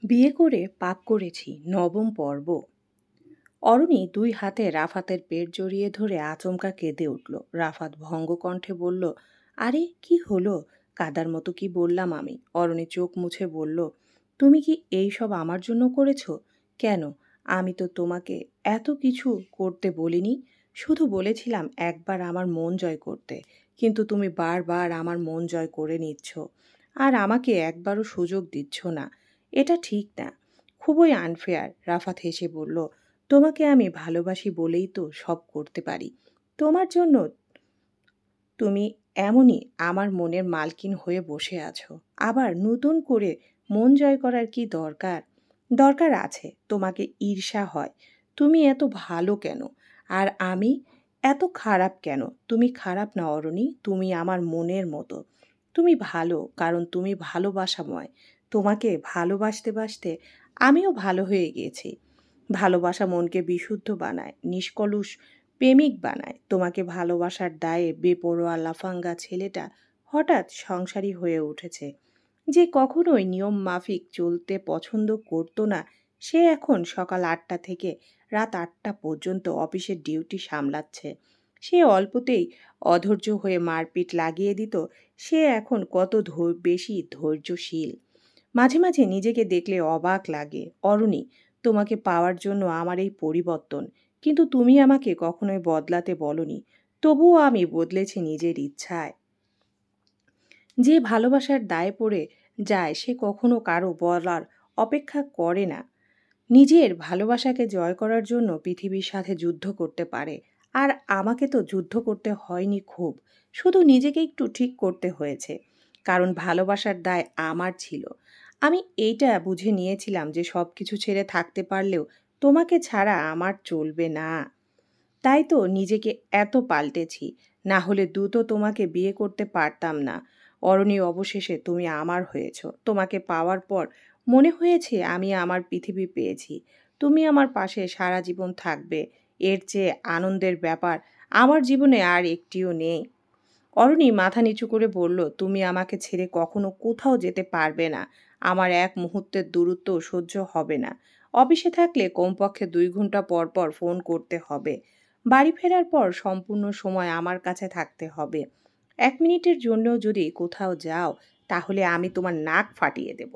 বিয়ে করে পাপ করেছি নবম পর্ব। অরণি দুই হাতে রাফাতের পেট জড়িয়ে ধরে আচমকা কেঁদে উঠল। রাফাত ভঙ্গ কণ্ঠে বলল, আরে কি হলো? কাদার মতো কি বললাম আমি? অরণি চোখ মুছে বলল, তুমি কি এই সব আমার জন্য করেছো? কেন? আমি তো তোমাকে এত কিছু করতে বলিনি। শুধু বলেছিলাম একবার আমার মন জয় করতে। কিন্তু তুমি বারবার আমার মন জয় করে নিচ্ছ আর আমাকে একবারও সুযোগ দিচ্ছ না। এটা ঠিক না। খুবই আনফেয়ার। রাফাত হেসে বলল, তোমাকে আমি ভালোবাসি বলেই তো সব করতে পারি তোমার জন্য। তুমি এমনই আমার মনের মালকিন হয়ে বসে আছো। আবার নতুন করে মন জয় করার কি দরকার? দরকার আছে। তোমাকে ঈর্ষা হয়। তুমি এত ভালো কেন? আর আমি এত খারাপ কেন? তুমি খারাপ না অরণি, তুমি আমার মনের মতো। তুমি ভালো কারণ তুমি ভালোবাসাময়। তোমাকে ভালোবাসতে বাসতে আমিও ভালো হয়ে গেছি। ভালোবাসা মনকে বিশুদ্ধ বানায়, নিষ্কলুষ প্রেমিক বানায়। তোমাকে ভালোবাসার দায়ে বেপরোয়া লাফাঙ্গা ছেলেটা হঠাৎ সংসারী হয়ে উঠেছে। যে কখনোই নিয়ম মাফিক চলতে পছন্দ করতো না, সে এখন সকাল ৮টা থেকে রাত ৮টা পর্যন্ত অফিসের ডিউটি সামলাচ্ছে। সে অল্পতেই অধৈর্য হয়ে মারপিট লাগিয়ে দিত, সে এখন কত বেশি ধৈর্যশীল। মাঝে মাঝে নিজেকে দেখলে অবাক লাগে। অরুণী, তোমাকে পাওয়ার জন্য আমার এই পরিবর্তন, কিন্তু তুমি আমাকে কখনোই বদলাতে বলনি। তবুও আমি বদলেছি নিজের ইচ্ছায়। যে ভালোবাসার দায়ে পড়ে যায় সে কখনো কারো বলার অপেক্ষা করে না। নিজের ভালোবাসাকে জয় করার জন্য পৃথিবীর সাথে যুদ্ধ করতে পারে। আর আমাকে তো যুদ্ধ করতে হয়নি খুব, শুধু নিজেকে একটু ঠিক করতে হয়েছে। কারণ ভালোবাসার দায় আমার ছিল। আমি এইটা বুঝে নিয়েছিলাম যে সব কিছু ছেড়ে থাকতে পারলেও তোমাকে ছাড়া আমার চলবে না। তাই তো নিজেকে এত পাল্টেছি। না হলে দ্রুত তোমাকে বিয়ে করতে পারতাম না। অরণি, অবশেষে তুমি আমার হয়েছ। তোমাকে পাওয়ার পর মনে হয়েছে আমি আমার পৃথিবী পেয়েছি। তুমি আমার পাশে সারা জীবন থাকবে। এর চেয়ে আনন্দের ব্যাপার আমার জীবনে আর একটিও নেই। অরণি মাথা নিচু করে বলল, তুমি আমাকে ছেড়ে কখনো কোথাও যেতে পারবে না। আমার এক মুহূর্তের দূরত্ব সহ্য হবে না। অফিসে থাকলে কমপক্ষে ২ ঘন্টা পর পর ফোন করতে হবে। বাড়ি ফেরার পর সম্পূর্ণ সময় আমার কাছে থাকতে হবে। ১ মিনিটের জন্যও যদি কোথাও যাও, তাহলে আমি তোমার নাক ফাটিয়ে দেব।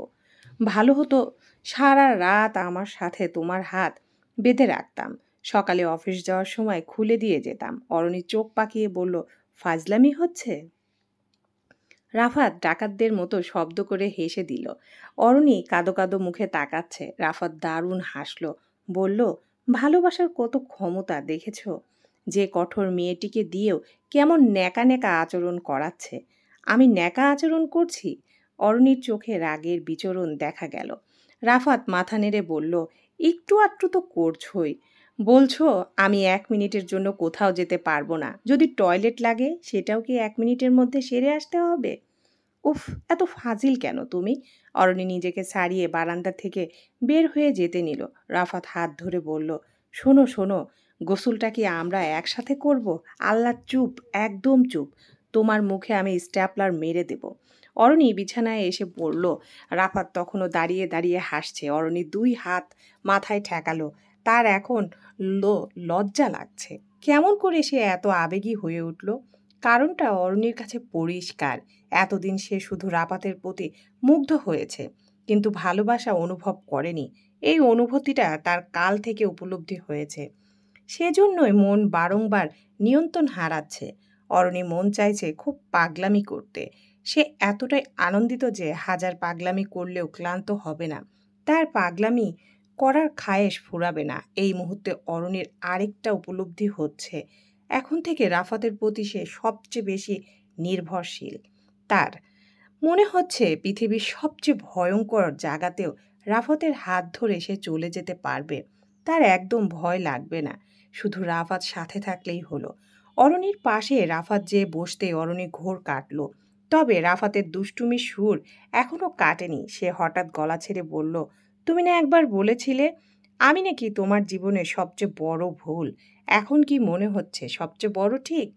ভালো হতো সারা রাত আমার সাথে তোমার হাত বেঁধে রাখতাম। সকালে অফিস যাওয়ার সময় খুলে দিয়ে যেতাম। অরণি চোখ পাকিয়ে বলল, ফাজলামি হচ্ছে? রাফাত ডাকাতদের মতো শব্দ করে হেসে দিল। অরণি কাঁদো কাঁদো মুখে তাকাচ্ছে। রাফাত দারুণ হাসল। বলল, ভালোবাসার কত ক্ষমতা দেখেছ? যে কঠোর মেয়েটিকে দিয়েও কেমন ন্যাকা ন্যাকা আচরণ করাচ্ছে। আমি ন্যাকা আচরণ করছি? অরণির চোখে রাগের বিচরণ দেখা গেল। রাফাত মাথা নেড়ে বলল, একটু আধটু তো করছই। বলছো আমি ১ মিনিটের জন্য কোথাও যেতে পারবো না? যদি টয়লেট লাগে সেটাও কি ১ মিনিটের মধ্যে সেরে আসতে হবে? উফ, এত ফাজিল কেন তুমি? অরণি নিজেকে ছাড়িয়ে বারান্দা থেকে বের হয়ে যেতে নিল। রাফাত হাত ধরে বলল, শোনো শোনো, গোসলটা কি আমরা একসাথে করব? আল্লাহ, চুপ, একদম চুপ। তোমার মুখে আমি স্ট্যাপলার মেরে দেব। অরণি বিছানায় এসে পড়ল। রাফাত তখনও দাঁড়িয়ে দাঁড়িয়ে হাসছে। অরণি ২ হাত মাথায় ঠেকালো। তার এখন লজ্জা লাগছে। কেমন করে সে এত আবেগী হয়ে উঠল? কারণটা অরণির কাছে পরিষ্কার। এতদিন সে শুধু রাফাতের প্রতি মুগ্ধ হয়েছে, কিন্তু ভালোবাসা অনুভব করেনি। এই অনুভূতিটা তার কাল থেকে উপলব্ধি হয়েছে। সেজন্যই মন বারংবার নিয়ন্ত্রণ হারাচ্ছে। অরণি মন চাইছে খুব পাগলামি করতে। সে এতটাই আনন্দিত যে হাজার পাগলামি করলেও ক্লান্ত হবে না। তার পাগলামি করার খায়েশ ফুরাবে না। এই মুহূর্তে অরণির আরেকটা উপলব্ধি হচ্ছে, এখন থেকে রাফাতের প্রতি সে সবচেয়ে বেশি নির্ভরশীল। তার মনে হচ্ছে পৃথিবীর সবচেয়ে ভয়ঙ্কর জায়গাতেও রাফাতের হাত ধরে সে চলে যেতে পারবে। তার একদম ভয় লাগবে না। শুধু রাফাত সাথে থাকলেই হলো। অরণির পাশে রাফাত যে বসতে অরণি ঘোর কাটল। তবে রাফাতের দুষ্টুমির সুর এখনো কাটেনি। সে হঠাৎ গলা ছেড়ে বলল, তুমি না একবার বলেছিলে আমি নাকি তোমার জীবনের সবচেয়ে বড় ভুল? এখন কি মনে হচ্ছে সবচেয়ে বড় ঠিক?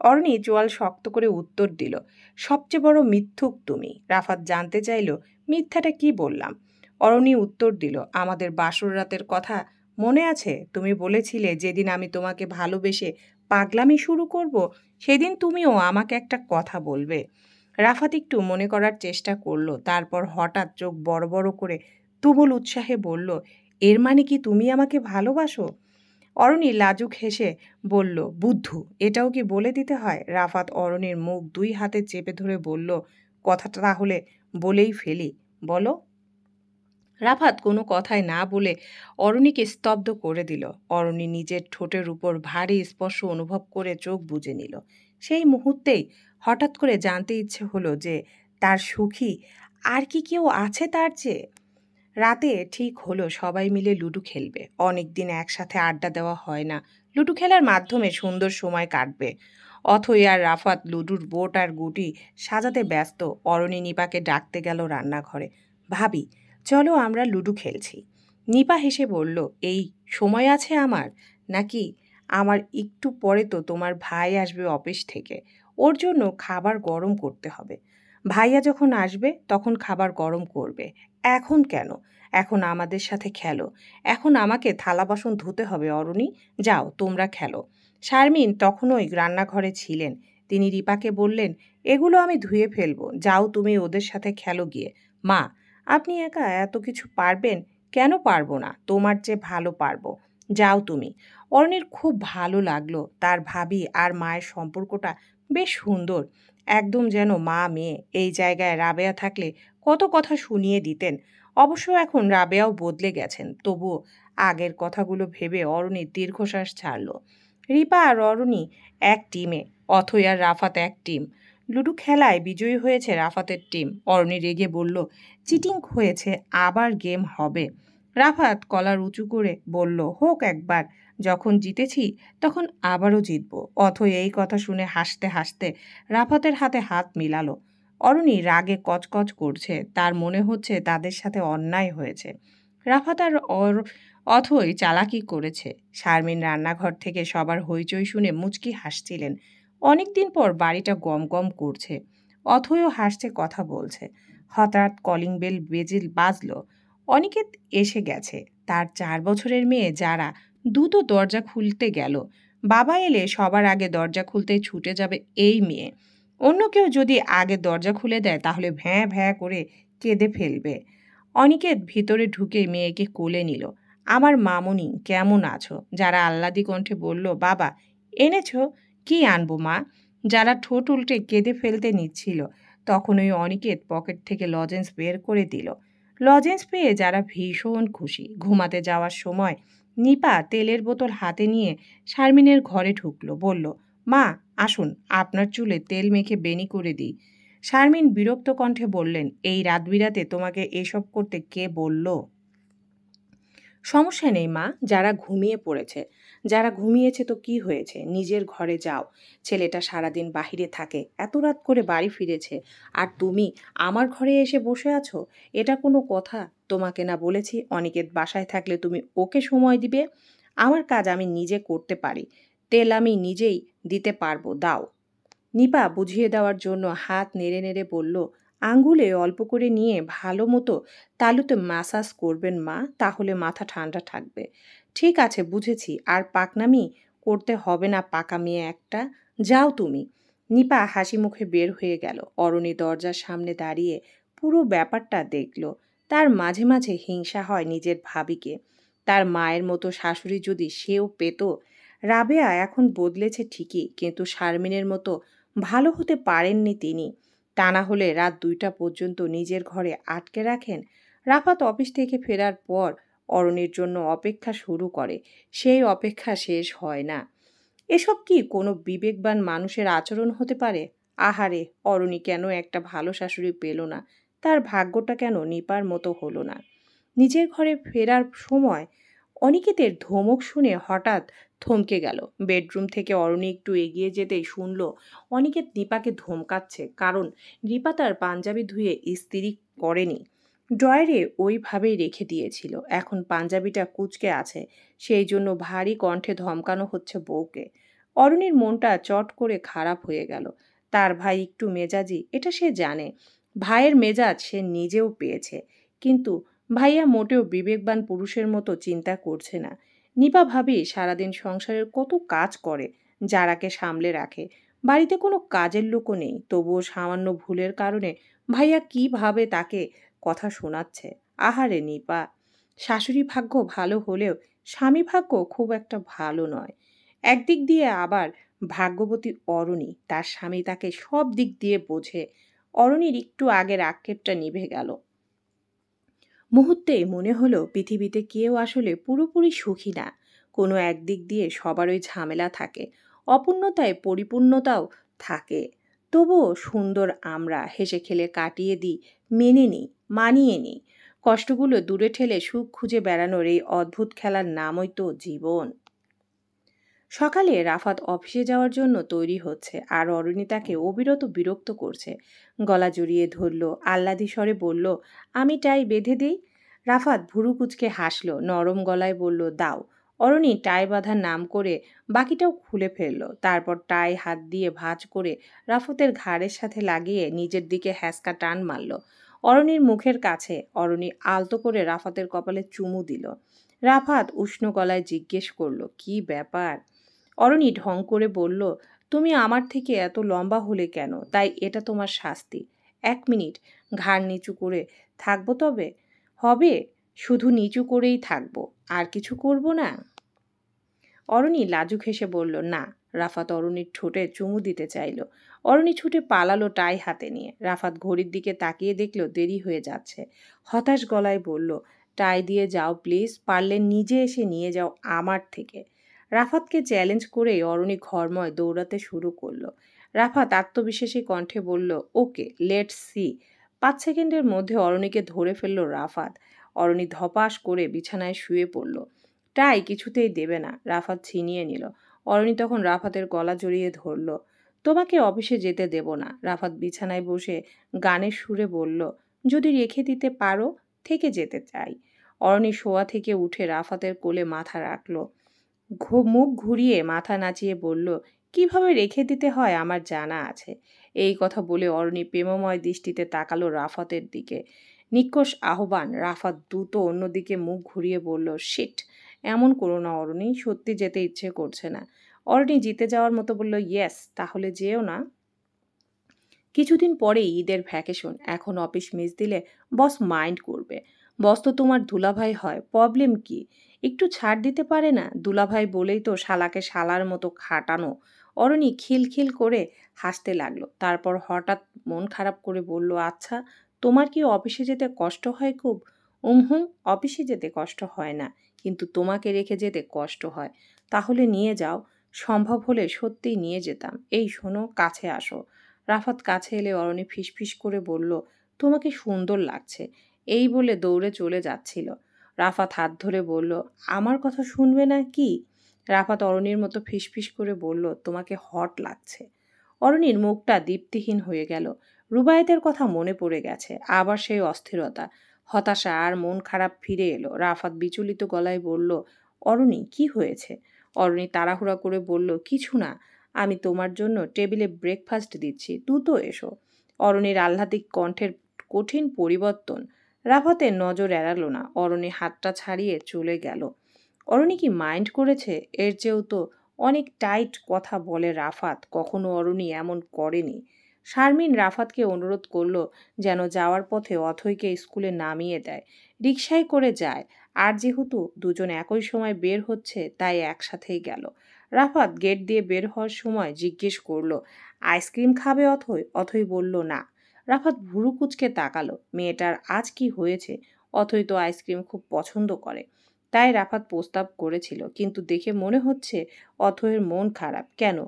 অরণি চোয়াল শক্ত করে উত্তর দিল, সবচেয়ে বড় মিথ্যুক তুমি। রাফাত জানতে চাইল, মিথ্যাটা কি বললাম? অরণি উত্তর দিল, আমাদের বাসর রাতের কথা মনে আছে? তুমি বলেছিলে যেদিন আমি তোমাকে ভালোবেসে পাগলামি শুরু করব, সেদিন তুমিও আমাকে একটা কথা বলবে। রাফাত একটু মনে করার চেষ্টা করলো, তারপর হঠাৎ চোখ বড় বড় করে তুমুল উৎসাহে বলল, এর মানে কি তুমি আমাকে ভালোবাসো? অরণি লাজুক হেসে বলল, বুদ্ধু, এটাও কি বলে দিতে হয়? রাফাত অরণির মুখ দুই হাতে চেপে ধরে বলল, কথাটা তাহলে বলেই ফেলি, বলো। রাফাত কোনো কথাই না বলে অরণিকে স্তব্ধ করে দিল। অরণি নিজের ঠোঁটের উপর ভারী স্পর্শ অনুভব করে চোখ বুজে নিল। সেই মুহূর্তেই হঠাৎ করে জানতে ইচ্ছে হলো যে তার সুখী আর কি কেউ আছে তার চেয়ে। রাতে ঠিক হলো সবাই মিলে লুডো খেলবে। অনেক দিন একসাথে আড্ডা দেওয়া হয় না। লুডো খেলার মাধ্যমে সুন্দর সময় কাটবে। অথই আর রাফাত লুডুর বোট আর গুটি সাজাতে ব্যস্ত। অরণি নিপাকে ডাকতে গেল রান্নাঘরে। ভাবি, চলো আমরা লুডো খেলছি। নিপা হেসে বলল, এই সময় আছে আমার? নাকি আমার একটু পরে তো তোমার ভাই আসবে অফিস থেকে, ওর জন্য খাবার গরম করতে হবে। ভাইয়া যখন আসবে তখন খাবার গরম করবে, এখন কেন? এখন আমাদের সাথে খেলো। এখন আমাকে থালা বাসন ধুতে হবে অরুণী, যাও তোমরা খেলো। শারমিন তখনই রান্নাঘরে ছিলেন। তিনি রিপাকে বললেন, এগুলো আমি ধুয়ে ফেলবো, যাও তুমি ওদের সাথে খেলো গিয়ে। মা, আপনি একা এত কিছু পারবেন? কেন পারবো না, তোমার চেয়ে ভালো পারবো, যাও তুমি। অরণির খুব ভালো লাগলো, তার ভাবি আর মায়ের সম্পর্কটা বেশ সুন্দর, একদম যেন মা মেয়ে। এই জায়গায় রাবেয়া থাকলে কত কথা শুনিয়ে দিতেন। অবশ্য এখন রাবেয়াও বদলে গেছেন, তবুও আগের কথাগুলো ভেবে অরণি দীর্ঘশ্বাস ছাড়ল। রিপা আর অরণি এক টিমে, অথৈ আর রাফাত এক টিম। লুডো খেলায় বিজয়ী হয়েছে রাফাতের টিম। অরণি রেগে বলল, চিটিং হয়েছে, আবার গেম হবে। রাফাত কলার উঁচু করে বলল, হোক একবার, যখন জিতেছি তখন আবারও জিতব। অথৈ এই কথা শুনে হাসতে হাসতে রাফাতের হাতে হাত মিলালো। অরণি রাগে কচকচ করছে, তার মনে হচ্ছে তাদের সাথে অন্যায় হয়েছে। রাফাত আর অথৈ চালাকি করেছে। শারমিন রান্নাঘর থেকে সবার হইচই শুনে মুচকি হাসছিলেন। অনেকদিন পর বাড়িটা গম গম করছে। অথৈও হাসছে, কথা বলছে। হঠাৎ কলিং বেল বাজল। অনিকেত এসে গেছে। তার 4 বছরের মেয়ে যারা দ্রুত দরজা খুলতে গেল। বাবা এলে সবার আগে দরজা খুলতে ছুটে যাবে এই মেয়ে। অন্য কেউ যদি আগে দরজা খুলে দেয় তাহলে ভ্যাঁ ভ্যাঁ করে কেঁদে ফেলবে। অনিকেত ভিতরে ঢুকে মেয়েকে কোলে নিল। আমার মামুনি, কেমন আছো? যারা আহ্লাদি কণ্ঠে বলল, বাবা এনেছো? কি আনবো মা? যারা ঠোঁট উল্টে কেঁদে ফেলতে নিচ্ছিল, তখন ওই অনিকেত পকেট থেকে লজেন্স বের করে দিল। লজেন্স পেয়ে যারা ভীষণ খুশি। ঘুমাতে যাওয়ার সময় নিপা তেলের বোতল হাতে নিয়ে শারমিনের ঘরে ঢুকলো, বলল, মা আসুন, আপনার চুলে তেল মেখে বেনি করে দিই। শারমিন বিরক্ত কণ্ঠে বললেন, এই রাত বিরাতে তোমাকে এসব করতে কে বলল? সমস্যা নেই মা, যারা ঘুমিয়ে পড়েছে। যারা ঘুমিয়েছে তো কি হয়েছে, নিজের ঘরে যাও। ছেলেটা সারাদিন বাহিরে থাকে, এত রাত করে বাড়ি ফিরেছে, আর তুমি আমার ঘরে এসে বসে আছো? এটা কোনো কথা? তোমাকে না বলেছি অনিকেত বাসায় থাকলে তুমি ওকে সময় দিবে? আমার কাজ আমি নিজে করতে পারি, তেল আমি নিজেই দিতে পারবো, দাও। নিপা বুঝিয়ে দেওয়ার জন্য হাত নেড়ে নেড়ে বলল, আঙ্গুলে অল্প করে নিয়ে ভালো মতো তালুতে ম্যাসাজ করবেন মা, তাহলে মাথা ঠান্ডা থাকবে। ঠিক আছে বুঝেছি, আর পাকনামি করতে হবে না পাকা মেয়ে একটা, যাও তুমি। নিপা হাসি মুখে বের হয়ে গেল। অরণি দরজার সামনে দাঁড়িয়ে পুরো ব্যাপারটা দেখল। তার মাঝে মাঝে হিংসা হয় নিজের ভাবিকে। তার মায়ের মতো শাশুড়ি যদি সেও পেত। রাবেয়া এখন বদলেছে ঠিকই, কিন্তু শারমিনের মতো ভালো হতে পারেননি তিনি। তা না হলে রাত 2টা পর্যন্ত নিজের ঘরে আটকে রাখেন। রাফাত অফিস থেকে ফেরার পর অরণির জন্য অপেক্ষা শুরু করে। সেই অপেক্ষা শেষ হয় না। এসব কি কোনো বিবেকবান মানুষের আচরণ হতে পারে? আহারে, অরণি কেন একটা ভালো শাশুড়ি পেল না? তার ভাগ্যটা কেন নিপার মতো হলো না? নিজের ঘরে ফেরার সময় অনিকেতের ধমক শুনে হঠাৎ থমকে গেল। বেডরুম থেকে অরণি একটু এগিয়ে যেতেই শুনল অনিকেত নিপাকে ধমকাচ্ছে, কারণ রিপা তার পাঞ্জাবি ধুয়ে ইস্ত্রি করেনি, ড্রয়ারে ওইভাবেই রেখে দিয়েছিল। এখন পাঞ্জাবিটা কুঁচকে আছে, সেই জন্য ভারী কণ্ঠে ধমকানো হচ্ছে বউকে। অরণির মনটা চট করে খারাপ হয়ে গেল। তার ভাই একটু মেজাজি, এটা সে জানে। ভাইয়ের মেজাজ সে নিজেও পেয়েছে, কিন্তু ভাইয়া মোটেও বিবেকবান পুরুষের মতো চিন্তা করছে না। নিপা ভাবি সারাদিন সংসারের কত কাজ করে, যারাকে সামলে রাখে। বাড়িতে কোনো কাজের লোকও নেই, তবুও সামান্য ভুলের কারণে ভাইয়া কিভাবে তাকে কথা শোনাচ্ছে। আহারে নিপা, শাশুড়ি ভাগ্য ভালো হলেও স্বামী ভাগ্য খুব একটা ভালো নয়। একদিক দিয়ে আবার ভাগ্যবতী অরণি, তার স্বামী তাকে সব দিক দিয়ে বোঝে। অরণির একটু আগের আক্ষেপটা নিভে গেল। মুহূর্তেই মনে হলো পৃথিবীতে কেউ আসলে পুরোপুরি সুখী না। কোনো একদিক দিয়ে সবারই ঝামেলা থাকে, অপূর্ণতায় পরিপূর্ণতাও থাকে। তবুও সুন্দর আমরা হেসে খেলে কাটিয়ে দিই, মেনে নিই, মানিয়ে নিই। কষ্টগুলো দূরে ঠেলে সুখ খুঁজে বেড়ানোর এই অদ্ভুত খেলার নামই তো জীবন। সকালে রাফাত অফিসে যাওয়ার জন্য তৈরি হচ্ছে, আর অরুণী তাকে অবিরত বিরক্ত করছে। গলা জড়িয়ে ধরল, আহ্লাদি স্বরে বলল, আমি টাই বেঁধে দিই। রাফাত ভুরু কুচকে হাসল, নরম গলায় বলল, দাও। অরুণী টাই বাঁধার নাম করে বাকিটাও খুলে ফেলল। তারপর টাই হাত দিয়ে ভাঁজ করে রাফাতের ঘাড়ের সাথে লাগিয়ে নিজের দিকে হ্যাঁচকা টান মারল। অরুণীর মুখের কাছে অরুণী আলতো করে রাফাতের কপালে চুমু দিল। রাফাত উষ্ণ গলায় জিজ্ঞেস করল, কি ব্যাপার? অরণি ঢং করে বলল, তুমি আমার থেকে এত লম্বা হলে কেন, তাই এটা তোমার শাস্তি। 1 মিনিট ঘাড় নিচু করে থাকবো তবে? হবে, শুধু নিচু করেই থাকবো, আর কিছু করব না? অরণি লাজুক হেসে বলল, না। রাফাত অরণির ঠোঁটে চুমু দিতে চাইল। অরণি ছুটে পালালো টাই হাতে নিয়ে। রাফাত ঘড়ির দিকে তাকিয়ে দেখল দেরি হয়ে যাচ্ছে। হতাশ গলায় বলল, টাই দিয়ে যাও প্লিজ, পারলে নিজে এসে নিয়ে যাও আমার থেকে। রাফাতকে চ্যালেঞ্জ করেই অরণি ঘরময় দৌড়াতে শুরু করলো। রাফাত আত্মবিশ্বাসী কণ্ঠে বলল, ওকে, লেটস সি। 5 সেকেন্ডের মধ্যে অরণিকে ধরে ফেলল রাফাত। অরণি ধপাস করে বিছানায় শুয়ে পড়ল। টাই কিছুতেই দেবে না। রাফাত ছিনিয়ে নিল। অরণি তখন রাফাতের গলা জড়িয়ে ধরল। তোমাকে অফিসে যেতে দেব না। রাফাত বিছানায় বসে গানের সুরে বলল, যদি রেখে দিতে পারো, থেকে যেতে চাই। অরণি শোয়া থেকে উঠে রাফাতের কোলে মাথা রাখল। মুখ ঘুরিয়ে মাথা নাচিয়ে বলল, কিভাবে রেখে দিতে হয় আমার জানা আছে। এই কথা বলে অরণি প্রেমময় দৃষ্টিতে তাকালো রাফাতের দিকে। নিঃকোষ আহ্বান। রাফাত দ্রুত অন্যদিকে মুখ ঘুরিয়ে বলল, শিট, এমন করো না অরণি, সত্যি যেতে ইচ্ছে করছে না। অরণি জিতে যাওয়ার মতো বলল, ইয়েস, তাহলে যেও না। কিছুদিন পরেই ঈদের ভ্যাকেশন। এখন অফিস মিস দিলে বস মাইন্ড করবে। বস তো তোমার দুলাভাই হয়, প্রবলেম কি? একটু ছাড় দিতে পারে না? দুলাভাই বলেই তো শালাকে শালার মতো খাটানো। অরণি খিলখিল করে হাসতে লাগলো। তারপর হঠাৎ মন খারাপ করে বলল, আচ্ছা, তোমার কি অফিসে যেতে কষ্ট হয় খুব? হুম, অফিসে যেতে কষ্ট হয় না, কিন্তু তোমাকে রেখে যেতে কষ্ট হয়। তাহলে নিয়ে যাও। সম্ভব হলে সত্যিই নিয়ে যেতাম। এই শোনো, কাছে আসো। রাফাত কাছে এলে অরণি ফিসফিস করে বলল, তোমাকে সুন্দর লাগছে। এই বলে দৌড়ে চলে যাচ্ছিল। রাফাত হাত ধরে বলল, আমার কথা শুনবে না কি? রাফাত অরণির মতো ফিসফিস করে বলল, তোমাকে হট লাগছে। অরণির মুখটা দীপ্তিহীন হয়ে গেল। রুবায়েতের কথা মনে পড়ে গেছে। আবার সেই অস্থিরতা, হতাশা আর মন খারাপ ফিরে এলো। রাফাত বিচলিত গলায় বলল, অরণি, কি হয়েছে? অরণি তাড়াহুড়া করে বলল, কিছু না, আমি তোমার জন্য টেবিলে ব্রেকফাস্ট দিচ্ছি, দ্রুত এসো। অরণির আহ্লাদিক কণ্ঠের কঠিন পরিবর্তন রাফাতের নজর এড়ালো না। অরণি হাতটা ছাড়িয়ে চলে গেল। অরণি কি মাইন্ড করেছে? এর চেয়েও তো অনেক টাইট কথা বলে রাফাত। কখনো অরণি এমন করেনি। শারমিন রাফাতকে অনুরোধ করলো যেন যাওয়ার পথে অথৈকে স্কুলে নামিয়ে দেয়। রিকশায় করে যায়, আর যেহেতু দুজন একই সময় বের হচ্ছে তাই একসাথেই গেল। রাফাত গেট দিয়ে বের হওয়ার সময় জিজ্ঞেস করলো, আইসক্রিম খাবে অথৈ? অথৈ বলল, না। রাফাত ভুরু কুচকে তাকালো। মেয়েটার আজ কি হয়েছে? অথৈ তো আইসক্রিম খুব পছন্দ করে, তাই রাফাত প্রস্তাব করেছিল। কিন্তু দেখে মনে হচ্ছে অথৈয়ের মন খারাপ। কেন?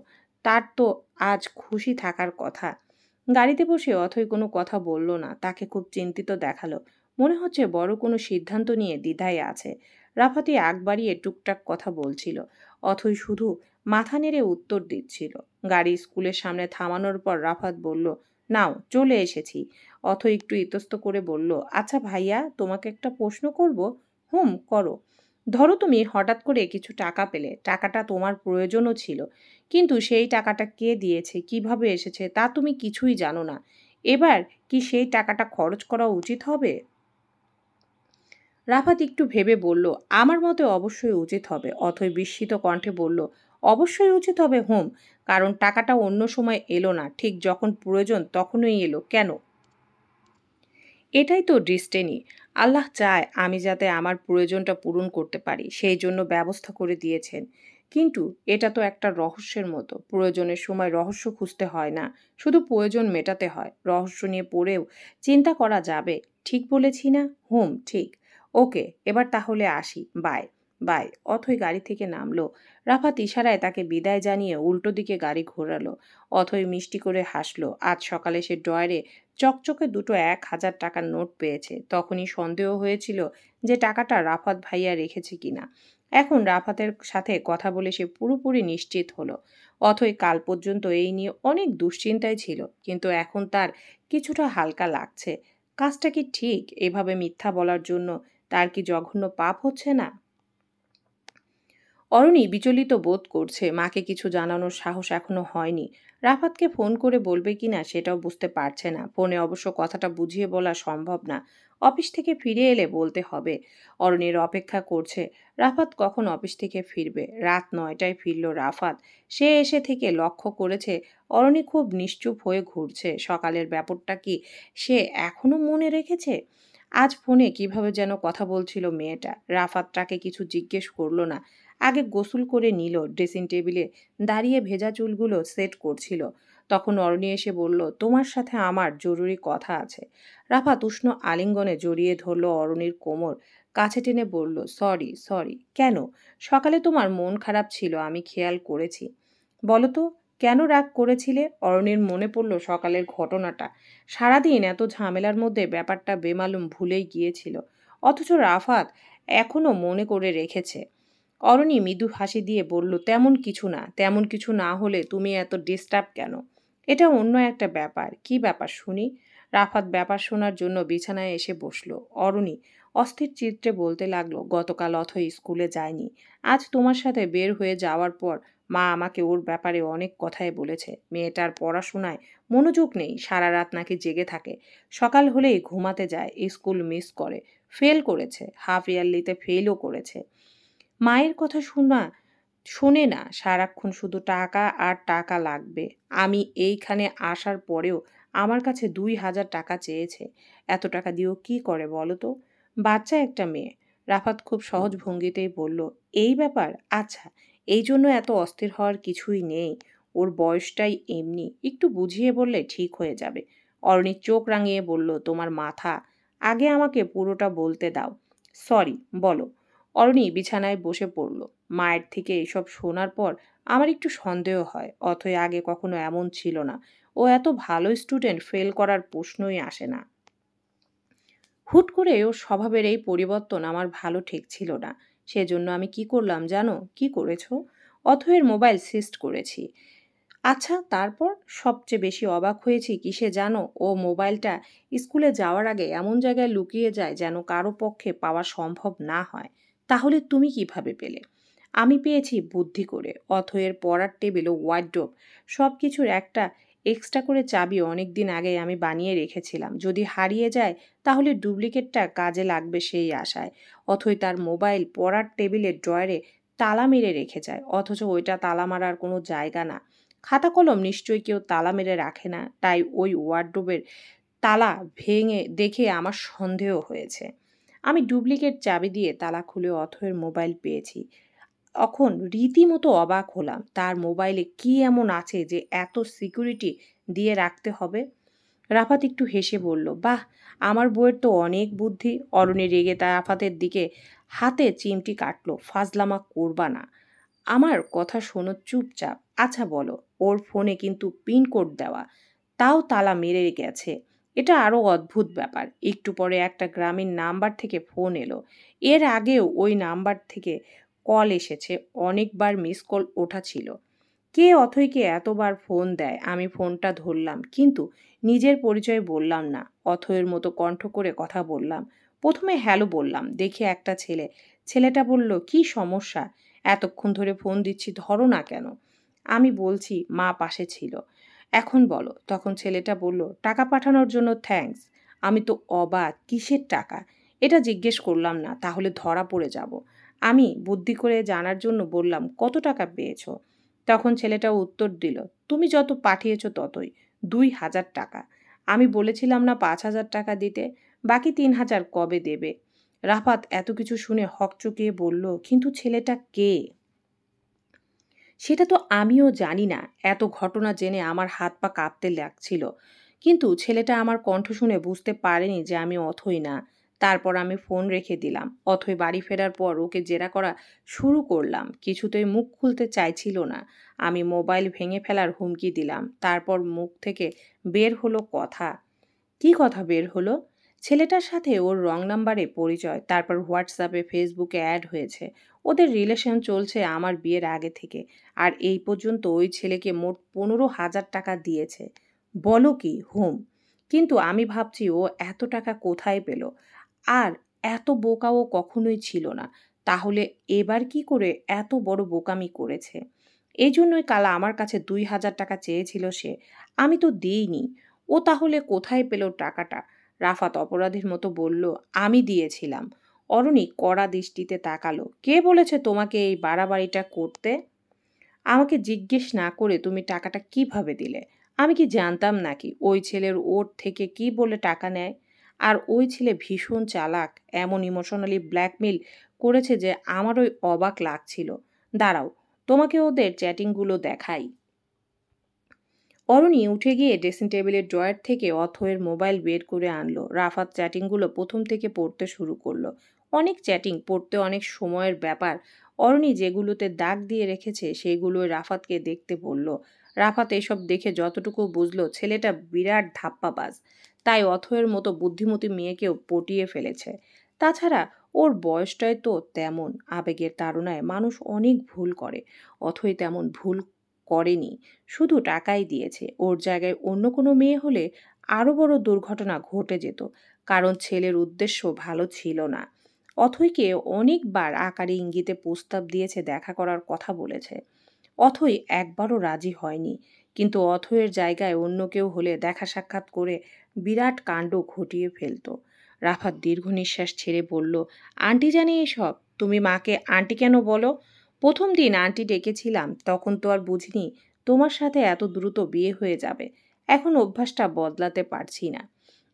তার তো আজ খুশি থাকার কথা। গাড়িতে বসে অথৈ কোনো কথা বলল না। তাকে খুব চিন্তিত দেখালো। মনে হচ্ছে বড় কোনো সিদ্ধান্ত নিয়ে দ্বিধায় আছে। রাফাতি আগ বাড়িয়ে টুকটাক কথা বলছিল। অথৈ শুধু মাথা নেড়ে উত্তর দিচ্ছিল। গাড়ি স্কুলের সামনে থামানোর পর রাফাত বলল, নাও, চলে এসেছি। অথৈ একটু ইতস্ত করে বলল, আচ্ছা ভাইয়া, তোমাকে একটা প্রশ্ন করব? হুম, করো। ধরো তুমি হঠাৎ করে কিছু টাকা পেলে, টাকাটা তোমার প্রয়োজনও ছিল, কিন্তু সেই টাকাটা কে দিয়েছে, কিভাবে এসেছে তা তুমি কিছুই জানো না। এবার কি সেই টাকাটা খরচ করা উচিত হবে? রাফাত একটু ভেবে বলল, আমার মতে অবশ্যই উচিত হবে। অথই বিস্মিত কণ্ঠে বলল, অবশ্যই উচিত হবে হুম, কারণ টাকাটা অন্য সময় এলো না, ঠিক যখন প্রয়োজন তখনই এলো। কেন? এটাই তো ডেস্টিনি। আল্লাহ চায় আমি যাতে আমার প্রয়োজনটা পূরণ করতে পারি, সেই জন্য ব্যবস্থা করে দিয়েছেন। কিন্তু এটা তো একটা রহস্যের মতো। প্রয়োজনের সময় রহস্য খুঁজতে হয় না, শুধু প্রয়োজন মেটাতে হয়। রহস্য নিয়ে পড়েও চিন্তা করা যাবে। ঠিক বলেছি না? হুম, ঠিক। ওকে, এবার তাহলে আসি। বাই। বাই। অথই গাড়ি থেকে নামলো। রাফাত ইশারায় তাকে বিদায় জানিয়ে উল্টো দিকে গাড়ি ঘোরালো। অথই মিষ্টি করে হাসলো। আজ সকালে সে ড্রয়ারে চকচকে দুটো ১,০০০ টাকার নোট পেয়েছে। তখনই সন্দেহ হয়েছিল যে টাকাটা রাফাত ভাইয়া রেখেছে কিনা। এখন রাফাতের সাথে কথা বলে সে পুরোপুরি নিশ্চিত হলো। অথই কাল পর্যন্ত এই নিয়ে অনেক দুশ্চিন্তায় ছিল, কিন্তু এখন তার কিছুটা হালকা লাগছে। কাজটা কি ঠিক? এভাবে মিথ্যা বলার জন্য তার কি জঘন্য পাপ হচ্ছে না? অরণি বিচলিত বোধ করছে। মাকে কিছু জানানোর সাহস এখনো হয়নি। রাফাতকে ফোন করে বলবে কিনা সেটাও বুঝতে পারছে না। ফোনে অবশ্য কথাটা বুঝিয়ে বলা সম্ভব না। অফিস থেকে ফিরে এলে বলতে হবে। অরণির অপেক্ষা করছে রাফাত কখন অফিস থেকে ফিরবে। রাত ৯টায় ফিরল রাফাত। সে এসে থেকে লক্ষ্য করেছে অরণি খুব নিশ্চুপ হয়ে ঘুরছে। সকালের ব্যাপারটা কি সে এখনো মনে রেখেছে? আজ ফোনে কিভাবে যেন কথা বলছিল মেয়েটা। রাফাত তাকে কিছু জিজ্ঞেস করলো না। আগে গোসল করে নিল। ড্রেসিং টেবিলে দাঁড়িয়ে ভেজা চুলগুলো সেট করছিল। তখন অরণি এসে বলল, তোমার সাথে আমার জরুরি কথা আছে। রাফাত উষ্ণ আলিঙ্গনে জড়িয়ে ধরল অরণির কোমর। কাছে টেনে বলল, সরি সরি। কেন? সকালে তোমার মন খারাপ ছিল, আমি খেয়াল করেছি। বলো তো, কেন রাগ করেছিলে? অরণির মনে পড়ল সকালের ঘটনাটা। সারাদিন এত ঝামেলার মধ্যে ব্যাপারটা বেমালুম ভুলেই গিয়েছিল, অথচ রাফাত এখনো মনে করে রেখেছে। অরণি মৃদু হাসি দিয়ে বলল, তেমন কিছু না। তেমন কিছু না হলে তুমি এত ডিস্টার্ব কেন? এটা অন্য একটা ব্যাপার। কি ব্যাপার শুনি? রাফাত ব্যাপার শোনার জন্য বিছানায় এসে বসলো। অরণি অস্থির চিত্রে বলতে লাগলো, গতকাল অথই স্কুলে যায়নি। আজ তোমার সাথে বের হয়ে যাওয়ার পর মা আমাকে ওর ব্যাপারে অনেক কথাই বলেছে। মেয়েটার পড়াশোনায় মনোযোগ নেই, সারা রাত নাকি জেগে থাকে। সকাল হলেই ঘুমাতে যায়, স্কুল মিস করে, ফেল করেছে, হাফ ইয়ারলিতে ফেলও করেছে। মায়ের কথা শোনে না, সারাক্ষণ শুধু টাকা আর টাকা লাগবে। আমি এইখানে আসার পরেও আমার কাছে ২,০০০ টাকা চেয়েছে। এত টাকা দিয়েও কি করে বলো তো? বাচ্চা একটা মেয়ে। রাফাত খুব সহজ ভঙ্গিতেই বলল, এই ব্যাপার? আচ্ছা, এই জন্য এত অস্থির হওয়ার কিছুই নেই। ওর বয়সটাই এমনি, একটু বুঝিয়ে বললে ঠিক হয়ে যাবে। অরণি চোখ রাঙিয়ে বলল, তোমার মাথা। আগে আমাকে পুরোটা বলতে দাও। সরি, বলো। অরণি বিছানায় বসে পড়ল। মায়ের থেকে এসব শোনার পর আমার একটু সন্দেহ হয়। অথই আগে কখনো এমন ছিল না। ও এত ভালো স্টুডেন্ট, ফেল করার প্রশ্নই আসে না। হুট করে ওর স্বভাবের এই পরিবর্তন আমার ভালো ঠেকছিল না। সেজন্য আমি কি করলাম জানো? কি করেছো? অথয়ের মোবাইল সিস্ট করেছি। আচ্ছা, তারপর? সবচেয়ে বেশি অবাক হয়েছি কিসে জানো? ও মোবাইলটা স্কুলে যাওয়ার আগে এমন জায়গায় লুকিয়ে যায় যেন কারো পক্ষে পাওয়া সম্ভব না হয়। তাহলে তুমি কিভাবে পেলে? আমি পেয়েছি বুদ্ধি করে। অথয়ের পড়ার টেবিল ও ওয়ার্ডরোব সব কিছুর একটা এক্সট্রা করে চাবি অনেক দিন আগে আমি বানিয়ে রেখেছিলাম। যদি হারিয়ে যায় তাহলে ডুপ্লিকেটটা কাজে লাগবে সেই আশায়। অথই তার মোবাইল পড়ার টেবিলের ড্রয়ারে তালা মেরে রেখে যায়, অথচ ওইটা তালা মারার কোনো জায়গা না। খাতা কলম নিশ্চয়ই কেউ তালা মেরে রাখে না, তাই ওই ওয়ার্ডরোবের তালা ভেঙে দেখে আমার সন্দেহ হয়েছে। আমি ডুপ্লিকেট চাবি দিয়ে তালা খুলে অথয়ের মোবাইল পেয়েছি। তখন রীতিমতো অবাক হলাম। তার মোবাইলে কি এমন আছে যে এত সিকিউরিটি দিয়ে রাখতে হবে? রাফাত একটু হেসে বলল, বাহ, আমার বউয়ের তো অনেক বুদ্ধি। অরণি রেগে তার আফাতের দিকে হাতে চিমটি কাটলো। ফাজলামা করবা না, আমার কথা শোনো চুপচাপ। আচ্ছা বলো, ওর ফোনে কিন্তু পিনকোড দেওয়া, তাও তালা মেরে গেছে। এটা আরো অদ্ভুত ব্যাপার। একটু পরে একটা গ্রামীণ নাম্বার থেকে ফোন এলো। এর আগেও ওই নাম্বার থেকে কল এসেছে, অনেকবার মিস কল ওঠা ছিল। কে অথইকে এতবার ফোন দেয়? আমি ফোনটা ধরলাম, কিন্তু নিজের পরিচয় বললাম না। অথয়ের মতো কণ্ঠ করে কথা বললাম। প্রথমে হ্যালো বললাম, দেখি একটা ছেলে। ছেলেটা বলল, কি সমস্যা? এতক্ষণ ধরে ফোন দিচ্ছি, ধরো না কেন? আমি বলছি, মা পাশে ছিল। এখন বলো। তখন ছেলেটা বলল, টাকা পাঠানোর জন্য থ্যাঙ্কস। আমি তো অবাক, কিসের টাকা? এটা জিজ্ঞেস করলাম না, তাহলে ধরা পড়ে যাব। আমি বুদ্ধি করে জানার জন্য বললাম, কত টাকা পেয়েছো? তখন ছেলেটা উত্তর দিল, তুমি যত পাঠিয়েছো ততই, ২,০০০ টাকা। আমি বলেছিলাম না ৫,০০০ টাকা দিতে, বাকি ৩,০০০ কবে দেবে? রাফাত এত কিছু শুনে হকচকিয়ে বলল, কিন্তু ছেলেটা কে? সেটা তো আমিও জানি না। এত ঘটনা জেনে আমার হাত পা কাঁপতে লাগছিল। কিন্তু ছেলেটা আমার কণ্ঠ শুনে বুঝতে পারেনি যে আমি অথই না। তারপর আমি ফোন রেখে দিলাম। অথই বাড়ি ফেরার পর ওকে জেরা করা শুরু করলাম। কিছুতেই মুখ খুলতে চাইছিল না। আমি মোবাইল ভেঙে ফেলার হুমকি দিলাম। তারপর মুখ থেকে বের হলো কথা। কি কথা বের হলো? ছেলেটার সাথে ওর রং নাম্বারে পরিচয়, তারপর হোয়াটসঅ্যাপে ফেসবুকে অ্যাড হয়েছে। ওদের রিলেশন চলছে আমার বিয়ের আগে থেকে। আর এই পর্যন্ত ওই ছেলেকে মোট ১৫,০০০ টাকা দিয়েছে। বলো কি হুম? কিন্তু আমি ভাবছি ও এত টাকা কোথায় পেল? আর এত বোকা ও কখনোই ছিল না। তাহলে এবার কি করে এত বড় বোকামি করেছে? এই জন্যই কাল আমার কাছে ২,০০০ টাকা চেয়েছিল সে। আমি তো দিইনি। ও তাহলে কোথায় পেল টাকাটা? রাফাত অপরাধীর মতো বলল, আমি দিয়েছিলাম। অরণি কড়া দৃষ্টিতে তাকালো। কে বলেছে তোমাকে এই বাড়াবাড়িটা করতে? আমাকে জিজ্ঞেস না করে তুমি টাকাটা কিভাবে দিলে? আমি কি জানতাম নাকি ওই ছেলের ওর থেকে কি বলে টাকা নেয়? আর ওই ছেলে ভীষণ চালাক, এমন ইমোশনালি ব্ল্যাকমেইল করেছে যে আমার ওই অবাক লাগছিল। দাঁড়াও, তোমাকে ওদের চ্যাটিংগুলো দেখাই। অরণি উঠে গিয়ে ড্রেসিং টেবিলের ড্রয়ার থেকে অথয়ের মোবাইল বের করে আনলো। রাফাত চ্যাটিংগুলো প্রথম থেকে পড়তে শুরু করলো। অনেক চ্যাটিং, পড়তে অনেক সময়ের ব্যাপার। অরণি যেগুলোতে দাগ দিয়ে রেখেছে সেগুলোই রাফাতকে দেখতে বলল। রাফাত এসব দেখে যতটুকু বুঝলো ছেলেটা বিরাট ধাপ্পাবাজ, তাই অথয়ের মতো বুদ্ধিমতী মেয়েকেও পটিয়ে ফেলেছে। তাছাড়া ওর বয়সটাই তো তেমন, আবেগের তাড়নায় মানুষ অনেক ভুল করে। অথই তেমন ভুল করেনি, শুধু টাকাই দিয়েছে। ওর জায়গায় অন্য কোনো মেয়ে হলে আরও বড় দুর্ঘটনা ঘটে যেত, কারণ ছেলের উদ্দেশ্য ভালো ছিল না। অথইকে অনেকবার আকারে ইঙ্গিতে প্রস্তাব দিয়েছে, দেখা করার কথা বলেছে। অথই একবারও রাজি হয়নি। কিন্তু অথয়ের জায়গায় অন্য কেউ হলে দেখা সাক্ষাৎ করে বিরাট কাণ্ড ঘটিয়ে ফেলত। রাফাত দীর্ঘ নিঃশ্বাস ছেড়ে বলল, আন্টি জানে এসব? তুমি মাকে আন্টি কেন বলো? প্রথম দিন আন্টি ডেকেছিলাম, তখন তো আর বুঝিনি তোমার সাথে এত দ্রুত বিয়ে হয়ে যাবে। এখন অভ্যাসটা বদলাতে পারছি না।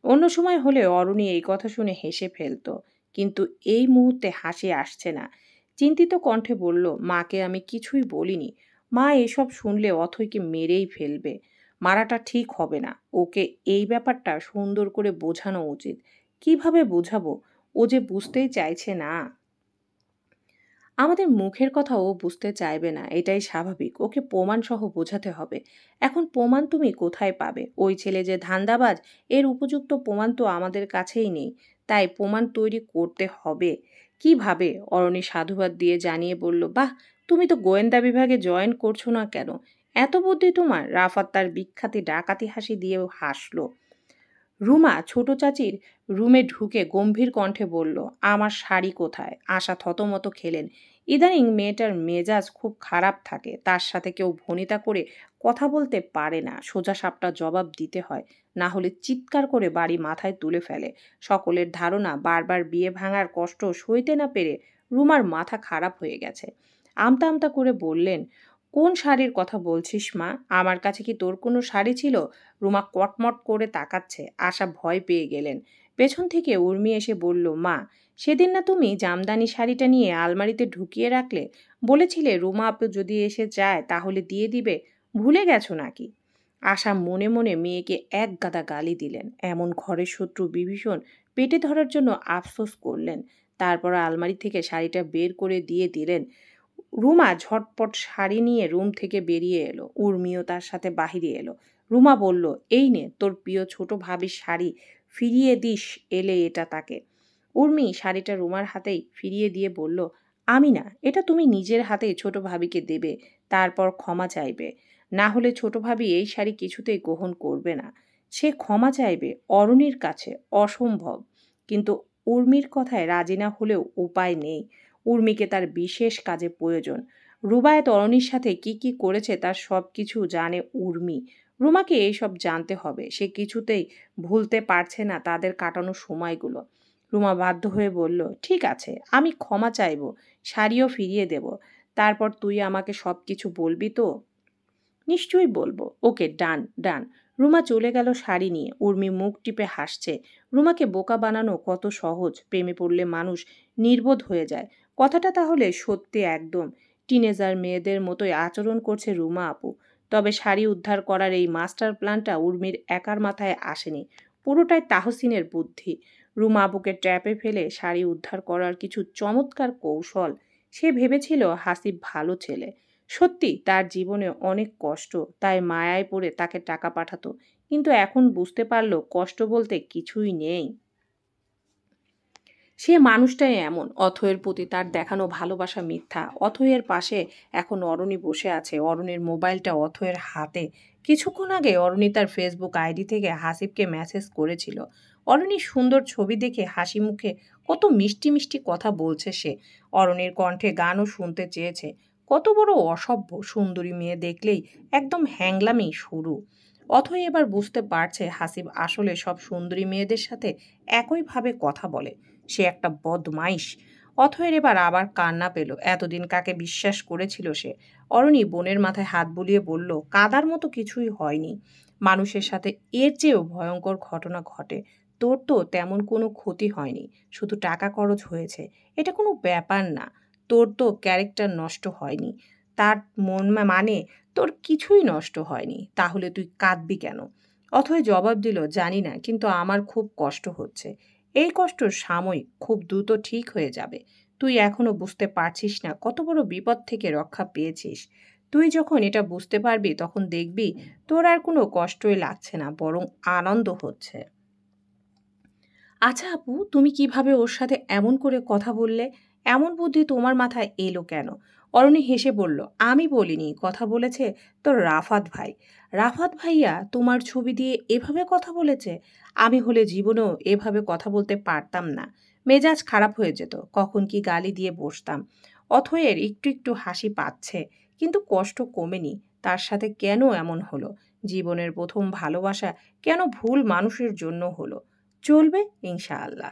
অন্য সময় হলে অরুণী এই কথা শুনে হেসে ফেলতো, কিন্তু এই মুহূর্তে হাসি আসছে না। চিন্তিত কণ্ঠে বলল, মাকে আমি কিছুই বলিনি। মা এসব শুনলে অথৈকে মেরেই ফেলবে। মারাটা ঠিক হবে না। ওকে এই ব্যাপারটা সুন্দর করে বোঝানো উচিত। কিভাবে বোঝাবো? ও যে বুঝতেই চাইছে না। আমাদের মুখের কথা ও বুঝতে চাইবে না, এটাই স্বাভাবিক। ওকে প্রমাণ সহ বোঝাতে হবে। এখন প্রমাণ তুমি কোথায় পাবে? ওই ছেলে যে ধান্দাবাজ, এর উপযুক্ত প্রমাণ তো আমাদের কাছেই নেই। তাই প্রমাণ তৈরি করতে হবে। কিভাবে? অরণি সাধুবাদ দিয়ে জানিয়ে বলল, বাহ, তুমি তো গোয়েন্দা বিভাগে জয়েন করছো না কেন? এত বুদ্ধি তোমার? রাফাত তার বিখ্যাত ডাকাতি হাসি দিয়েও হাসল। রুমা ছোট চাচির রুমে ঢুকে গম্ভীর কণ্ঠে বলল, আমার শাড়ি কোথায়? আশা থতমত খেলেন। ইদানিং মেয়েটার মেজাজ খুব খারাপ থাকে। তার সাথে কেউ ভনিতা করে কথা বলতে পারে না। সোজা সাপটা জবাব দিতে হয়, না হলে চিৎকার করে বাড়ি মাথায় তুলে ফেলে। সকলের ধারণা বারবার বিয়ে ভাঙার কষ্ট সইতে না পেরে রুমার মাথা খারাপ হয়ে গেছে। আমতা আমতা করে বললেন, কোন শাড়ির কথা বলছিস মা? আমার কাছে কি তোর কোনো শাড়ি ছিল? রুমা কটমট করে তাকাচ্ছে। আশা ভয় পেয়ে গেলেন। পেছন থেকে উর্মি এসে বলল, মা, সেদিন না তুমি জামদানি শাড়িটা নিয়ে আলমারিতে ঢুকিয়ে রাখলে? বলেছিলে রুমা আপু যদি এসে যায় তাহলে দিয়ে দিবে। ভুলে গেছো নাকি? আশা মনে মনে মেয়েকে এক গাদা গালি দিলেন। এমন ঘরের শত্রু বিভীষণ পেটে ধরার জন্য আফসোস করলেন। তারপর আলমারি থেকে শাড়িটা বের করে দিয়ে দিলেন। রুমা ঝটপট শাড়ি নিয়ে রুম থেকে বেরিয়ে এলো। উর্মিও তার সাথে বাহিরে এলো। রুমা বলল, এই নে তোর প্রিয় ছোট ভাবির শাড়ি, ফিরিয়ে দিস এলে এটা তাকে। উর্মি শাড়িটা রুমার হাতেই ফিরিয়ে দিয়ে বলল, আমি না, এটা তুমি নিজের হাতেই ছোট ভাবিকে দেবে, তারপর ক্ষমা চাইবে। না হলে ছোট ভাবি এই শাড়ি কিছুতেই গ্রহণ করবে না। সে ক্ষমা চাইবে অরুণীর কাছে, অসম্ভব। কিন্তু উর্মির কথায় রাজি না হলেও উপায় নেই। উর্মিকে তার বিশেষ কাজে প্রয়োজন। রুবায়েত অরণির সাথে কি কি করেছে তার সব কিছু জানে উর্মি। রুমাকে এইসব জানতে হবে। সে কিছুতেই ভুলতে পারছে না তাদের কাটানো সময়গুলো। রুমা বাধ্য হয়ে বলল, ঠিক আছে, আমি ক্ষমা চাইব, শাড়িও ফিরিয়ে দেব। তারপর তুই আমাকে সব কিছু বলবি তো? নিশ্চয়ই বলবো। ওকে, ডান ডান। রুমা চলে গেল শাড়ি নিয়ে। উর্মি মুখ টিপে হাসছে। রুমাকে বোকা বানানো কত সহজ। প্রেমে পড়লে মানুষ নির্বোধ হয়ে যায়। কথাটা তাহলে সত্যি একদম। টিনেজার মেয়েদের মতোই আচরণ করছে রুমা আপু। তবে শাড়ি উদ্ধার করার এই মাস্টার প্ল্যানটা উর্মির একার মাথায় আসেনি। পুরোটাই তাহসিনের বুদ্ধি। রুমা আপুকে ট্র্যাপে ফেলে শাড়ি উদ্ধার করার কিছু চমৎকার কৌশল। সে ভেবেছিল হাসিব ভালো ছেলে। সত্যি তার জীবনে অনেক কষ্ট, তাই মায়ায় পড়ে তাকে টাকা পাঠাতো। কিন্তু এখন বুঝতে পারল কষ্ট বলতে কিছুই নেই। সে মানুষটাই এমন। অথয়ের প্রতি তার দেখানো ভালোবাসা মিথ্যা। অথয়ের পাশে এখন অরণি বসে আছে। অরণির মোবাইলটা অথয়ের হাতে। কিছুক্ষণ আগে অরণি তার ফেসবুক আইডি থেকে হাসিবকে মেসেজ করেছিল। অরণির সুন্দর ছবি দেখে হাসি মুখে কত মিষ্টি মিষ্টি কথা বলছে সে। অরণির কণ্ঠে গানও শুনতে চেয়েছে। কত বড় অসভ্য, সুন্দরী মেয়ে দেখলেই একদম হ্যাংলামি শুরু। অথই এবার বুঝতে পারছে হাসিব আসলে সব সুন্দরী মেয়েদের সাথে একইভাবে কথা বলে। সে একটা বদমাইশ। অথয়ের এবার আবার কান্না পেল। এতদিন কাকে বিশ্বাস করেছিল সে? অরণি বোনের মাথায় হাত বুলিয়ে বলল, কাদার মতো কিছুই হয়নি। মানুষের সাথে এর চেয়েও ভয়ঙ্কর ঘটনা ঘটে। তোর তো তেমন কোনো ক্ষতি হয়নি, শুধু টাকা খরচ হয়েছে। এটা কোনো ব্যাপার না। তোর তো ক্যারেক্টার নষ্ট হয়নি। তার মানে তোর কিছুই নষ্ট হয়নি। তাহলে তুই কাঁদবি কেন? অথয় জবাব দিল, জানি না, কিন্তু আমার খুব কষ্ট হচ্ছে। এই কষ্ট সাময়িক, খুব দ্রুত ঠিক হয়ে যাবে। তুই এখনো বুঝতে পারছিস না কত বড় বিপদ থেকে রক্ষা পেয়েছিস। তুই যখন এটা বুঝতে পারবি তখন দেখবি তোর আর কোনো কষ্টই লাগছে না, বরং আনন্দ হচ্ছে। আচ্ছা আপু, তুমি কিভাবে ওর সাথে এমন করে কথা বললে? এমন বুদ্ধি তোমার মাথায় এলো কেন? অরণি হেসে বলল, আমি বলিনি, কথা বলেছে তোর রাফাত ভাই। রাফাত ভাইয়া তোমার ছবি দিয়ে এভাবে কথা বলেছে? আমি হলে জীবনেও এভাবে কথা বলতে পারতাম না। মেজাজ খারাপ হয়ে যেত, কখন কি গালি দিয়ে বসতাম। অথয়ের একটু একটু হাসি পাচ্ছে, কিন্তু কষ্ট কমেনি। তার সাথে কেন এমন হলো? জীবনের প্রথম ভালোবাসা কেন ভুল মানুষের জন্য হলো? চলবে ইনশাআল্লাহ।